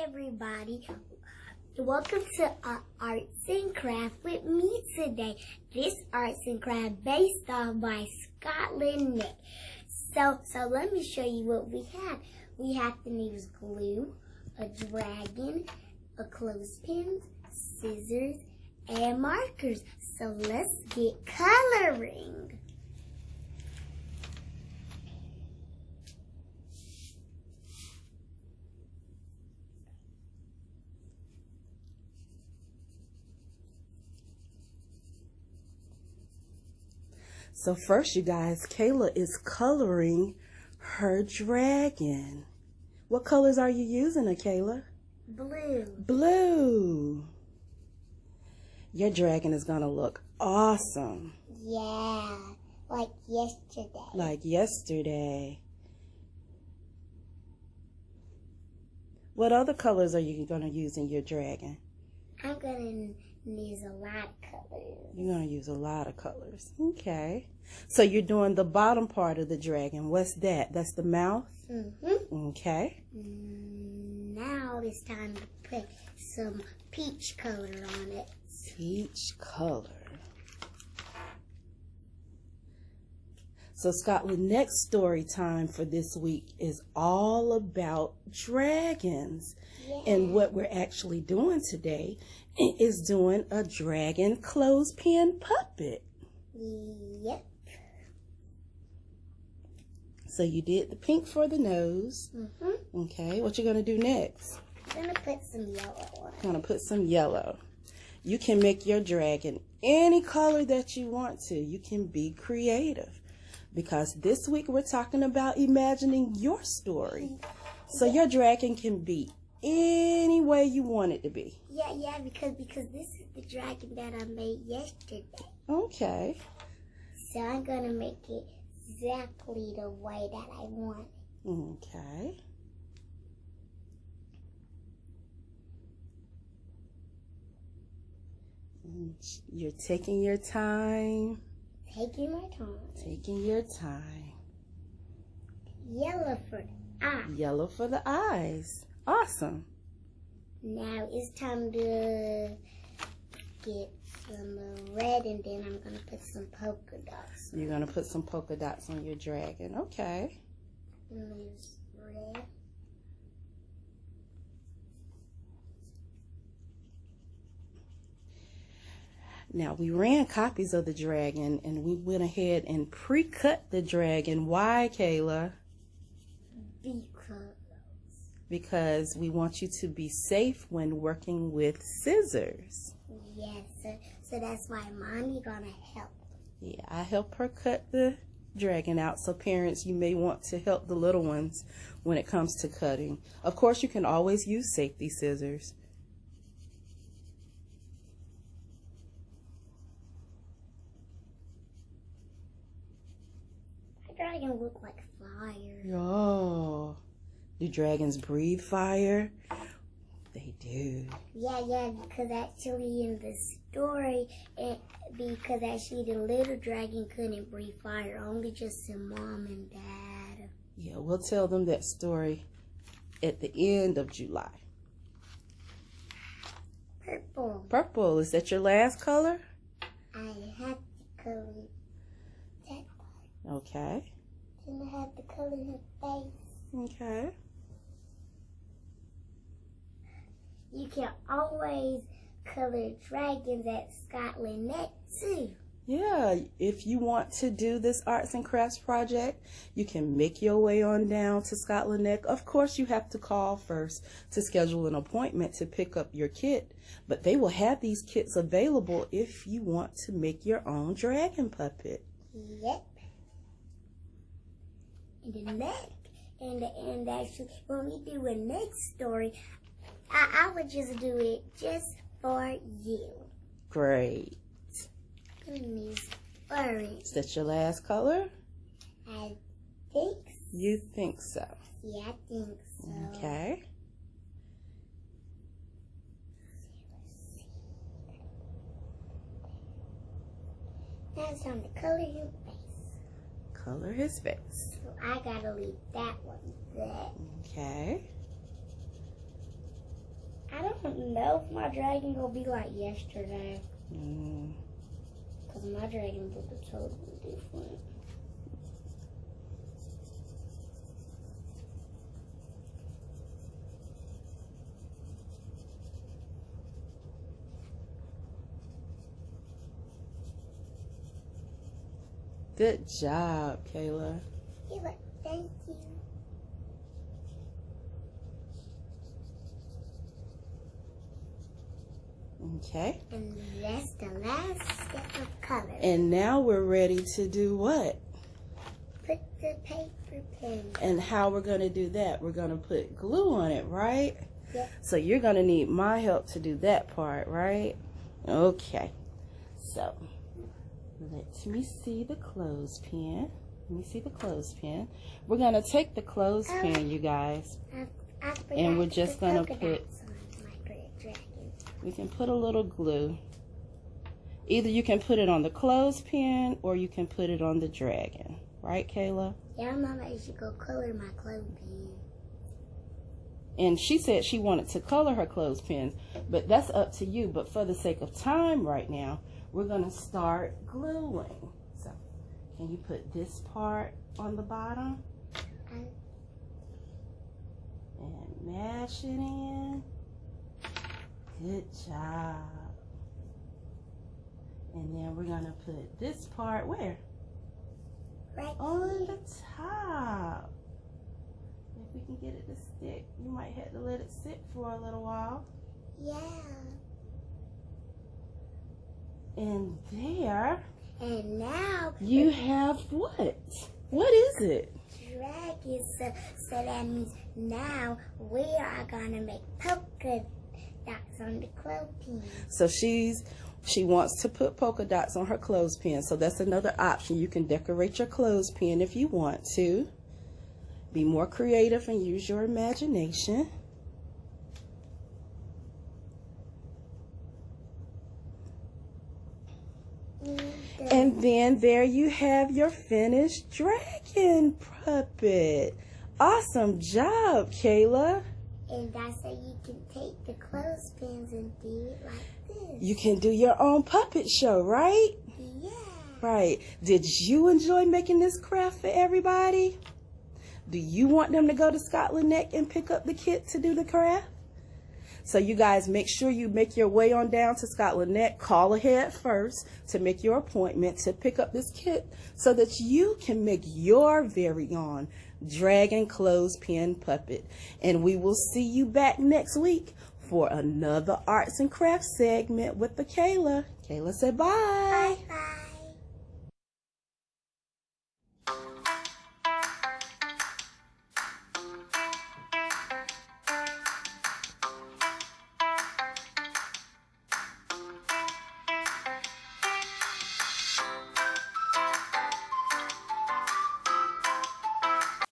everybody. Welcome to Arts and Craft with me today. This arts and craft based on by Scotland Nick. So let me show you what we have. We have to use glue, a dragon, a clothespin, scissors, and markers. So let's get coloring. So first, you guys, Kayla is coloring her dragon. What colors are you using, Akayla? Blue. Blue. Your dragon is going to look awesome. Yeah, like yesterday. Like yesterday. What other colors are you going to use in your dragon? I'm going to use a lot of colors. You're going to use a lot of colors. Okay. So you're doing the bottom part of the dragon. What's that? That's the mouth? Mm-hmm. Okay. Now it's time to put some peach color on it. Peach color. So Scotland, next story time for this week is all about dragons. Yeah. And what we're actually doing today is doing a dragon clothespin puppet. Yep. So you did the pink for the nose. Mm-hmm. Okay, what you gonna do next? I'm gonna put some yellow on it. Gonna put some yellow. You can make your dragon any color that you want to. You can be creative. Because this week we're talking about imagining your story. So your dragon can be any way you want it to be. Yeah, because this is the dragon that I made yesterday. Okay. So I'm gonna make it exactly the way that I want it. Okay. You're taking your time. Taking my time. Taking your time. Yellow for the eye. Yellow for the eyes. Awesome. Now it's time to get some red, and then I'm going to put some polka dots. You're going to put some polka dots on your dragon. Okay. Use red. Now, we ran copies of the dragon, and we went ahead and pre-cut the dragon. Why, Kayla? Because we want you to be safe when working with scissors. Yes, so that's why Mommy gonna help. Yeah, I help her cut the dragon out. So parents, you may want to help the little ones when it comes to cutting. Of course, you can always use safety scissors. Dragon look like fire. Oh, do dragons breathe fire? They do. Yeah, because actually in the story, because actually the little dragon couldn't breathe fire, only just her mom and dad. Yeah, we'll tell them that story at the end of July. Purple. Purple, is that your last color? I have to color that part. Okay. Then I have to color her face. Okay. You can always color dragons at Scotland Net too. Yeah, if you want to do this arts and crafts project, you can make your way on down to Scotland Neck. Of course, you have to call first to schedule an appointment to pick up your kit, but they will have these kits available if you want to make your own dragon puppet. Yep. And the neck, and actually, when we do a next story, I would just do it just for you. Great. I'm gonna use orange. Is that your last color? I think so. You think so? Yeah, I think so. Okay. Now it's time to color his face. Color his face. So I gotta leave that one there. Okay. I don't know if my dragon gonna be like yesterday. Because my dragon looked totally different. Good job, Kayla. Yeah, thank you. Okay. And that's the last step of color. And now we're ready to do what? Put the paper pen. And how we're going to do that? We're going to put glue on it, right? Yep. So you're going to need my help to do that part, right? Okay. So let me see the clothespin. Let me see the clothespin. We're going to take the clothespin, you guys. I forgot And we're just going to polka put, dots on my great dragon. we can put a little glue. Either you can put it on the clothespin or you can put it on the dragon. Right, Kayla? Yeah, Mama, you should go color my clothespin. And she said she wanted to color her clothespins, but that's up to you. But for the sake of time right now, we're going to start gluing. So, can you put this part on the bottom? And mash it in. Good job. And then we're going to put this part where? Right On the top. If we can get it to stick, you might have to let it sit for a little while. Yeah. And there, And now you have what? What is it? dragon. So that means now we are gonna make polka dots on the clothespin. So she wants to put polka dots on her clothespin. So that's another option. You can decorate your clothespin if you want to. Be more creative and use your imagination. And then there you have your finished dragon puppet. Awesome job, Kayla. And that's how you can take the clothespins and do it like this. You can do your own puppet show, right? Yeah. Right. Did you enjoy making this craft for everybody? Do you want them to go to Scotland Neck and pick up the kit to do the craft? So you guys make sure you make your way on down to Scotland Neck. Call ahead first to make your appointment to pick up this kit so that you can make your very own dragon clothespin puppet. And we will see you back next week for another arts and crafts segment with Akayla. Kayla said bye. Bye.